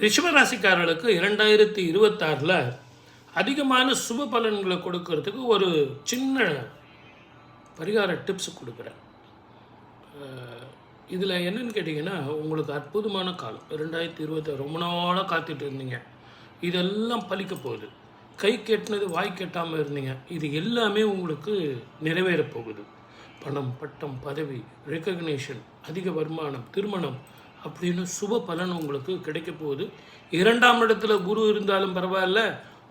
ரிஷபராசிக்காரர்களுக்கு 2026 அதிகமான சுப பலன்களை கொடுக்கறதுக்கு ஒரு சின்ன பரிகார டிப்ஸ் கொடுக்குறேன். இதில் என்னென்னு கேட்டிங்கன்னா, உங்களுக்கு அற்புதமான காலம் 2026 ரொம்ப நாளாக காத்துட்டு இருந்தீங்க. இதெல்லாம் பலிக்க போகுது. கை கெட்டினது வாய் கெட்டாமல் இருந்தீங்க. இது எல்லாமே உங்களுக்கு நிறைவேறப் போகுது. பணம், பட்டம், பதவி, ரெக்கக்னேஷன், அதிக வருமானம், திருமணம் அப்படின்னு சுப பலன் உங்களுக்கு கிடைக்க போகுது. 2ஆம் இடத்துல குரு இருந்தாலும் பரவாயில்ல,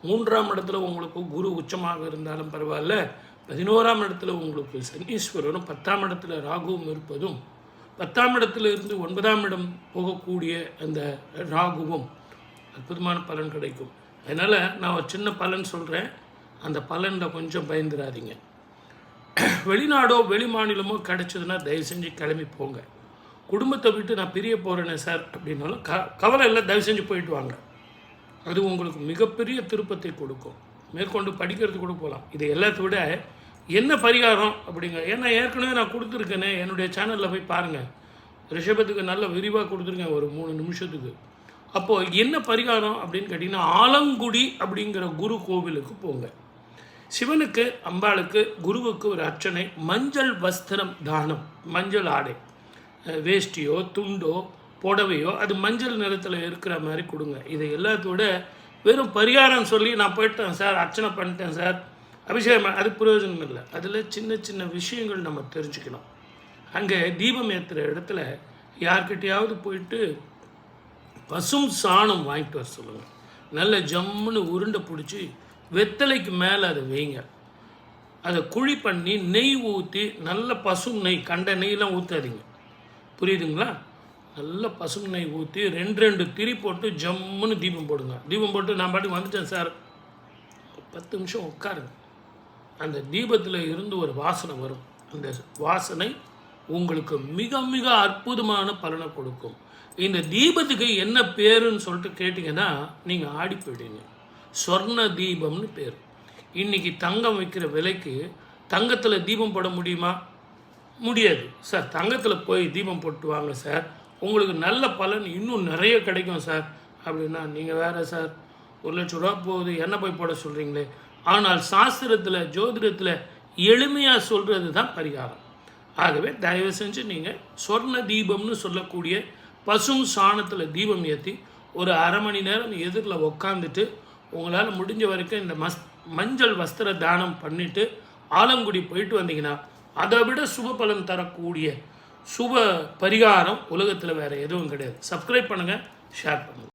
3ஆம் இடத்துல உங்களுக்கு குரு உச்சமாக இருந்தாலும் பரவாயில்ல, 11ஆம் இடத்துல உங்களுக்கு சனீஸ்வரரும், 10ஆம் இடத்துல ராகுவும் இருப்பதும், 10ஆம் இடத்துல இருந்து 9ஆம் இடம் போகக்கூடிய அந்த ராகுவும் அற்புதமான பலன் கிடைக்கும். அதனால் நான் ஒரு சின்ன பலன் சொல்கிறேன். அந்த பலனில் கொஞ்சம் பயந்துடாதீங்க. வெளிநாடோ வெளி மாநிலமோ கிடச்சதுன்னா தயவு செஞ்சு கிளம்பி போங்க. குடும்பத்தை விட்டு நான் பிரிய போகிறேனே சார் அப்படின்னாலும் கவலை இல்லை, தயவு செஞ்சு போயிட்டு வாங்க. அது உங்களுக்கு மிகப்பெரிய திருப்பத்தை கொடுக்கும். மேற்கொண்டு படிக்கிறது கூட போகலாம். இது எல்லாத்த விட என்ன பரிகாரம் அப்படிங்க, ஏன்னா ஏற்கனவே நான் கொடுத்துருக்கேனே, என்னுடைய சேனலில் போய் பாருங்கள். ரிஷபத்துக்கு நல்ல விரிவாக கொடுத்துருக்கேன் ஒரு 3 நிமிஷத்துக்கு. அப்போது என்ன பரிகாரம் அப்படின்னு கேட்டிங்கன்னா, ஆலங்குடி அப்படிங்கிற குரு கோவிலுக்கு போங்க. சிவனுக்கு, அம்பாளுக்கு, குருவுக்கு ஒரு அர்ச்சனை, மஞ்சள் வஸ்திரம் தானம், மஞ்சள் ஆடை, வேஷ்டியோ துண்டோ புடவையோ அது மஞ்சள் நிறத்தில் இருக்கிற மாதிரி கொடுங்க. இதை எல்லாத்தோட வெறும் பரிகாரம் சொல்லி நான் போயிட்டேன் சார், அர்ச்சனை பண்ணிட்டேன் சார், அபிஷேகம், அது பிரயோஜனம் இல்லை. அதில் சின்ன சின்ன விஷயங்கள் நம்ம தெரிஞ்சுக்கணும். அங்கே தீபம் ஏற்றுற இடத்துல யார்கிட்டையாவது போயிட்டு பசும் சாணம் வாங்கிட்டு வர சொல்லுங்கள். நல்ல ஜம்முன்னு உருண்டை பிடிச்சி வெத்தலைக்கு மேலே அதை வைங்க. அதை குழி பண்ணி நெய் ஊற்றி, நல்ல பசும் நெய், கண்ட நெய்லாம் ஊற்றாதீங்க, புரியுதுங்களா? நல்ல பசும் நெய் ஊற்றி 2 திரி போட்டு ஜம்முன்னு தீபம் போடுங்க. தீபம் போட்டு நான் பாட்டுக்கு வந்துட்டேன் சார், 10 நிமிஷம் உட்காருங்க. அந்த தீபத்தில் இருந்து ஒரு வாசனை வரும். அந்த வாசனை உங்களுக்கு மிக மிக அற்புதமான பலனை கொடுக்கும். இந்த தீபத்துக்கு என்ன பேருன்னு சொல்லிட்டு கேட்டிங்கன்னா நீங்கள் ஆடி போயிடுங்க. சொர்ண தீபம்னு பேர். இன்றைக்கி தங்கம் வைக்கிற விலைக்கு தங்கத்தில் தீபம் போட முடியுமா? முடியாது சார். தங்கத்தில் போய் தீபம் போட்டு வாங்க சார், உங்களுக்கு நல்ல பலன் இன்னும் நிறைய கிடைக்கும் சார் அப்படின்னா, நீங்கள் வேறு சார் 1 லட்ச ரூபா போகுது என்ன போய் போட சொல்கிறீங்களே. ஆனால் சாஸ்திரத்தில், ஜோதிடத்தில் எளிமையாக சொல்கிறது தான் பரிகாரம். ஆகவே தயவு செஞ்சு நீங்கள் சொர்ண தீபம்னு சொல்லக்கூடிய பசும் சாணத்தில் தீபம் ஏற்றி ஒரு அரை மணி நேரம் எதிரில் உக்காந்துட்டு உங்களால் முடிஞ்ச வரைக்கும் இந்த மஞ்சள் வஸ்திர தானம் பண்ணிவிட்டு ஆலங்குடி போயிட்டு வந்தீங்கன்னா அதை விட சுப பலன் தரக்கூடிய சுப பரிகாரம் உலகத்தில் வேறு எதுவும் கிடையாது. சப்ஸ்கிரைப் பண்ணுங்கள், ஷேர் பண்ணுங்கள்.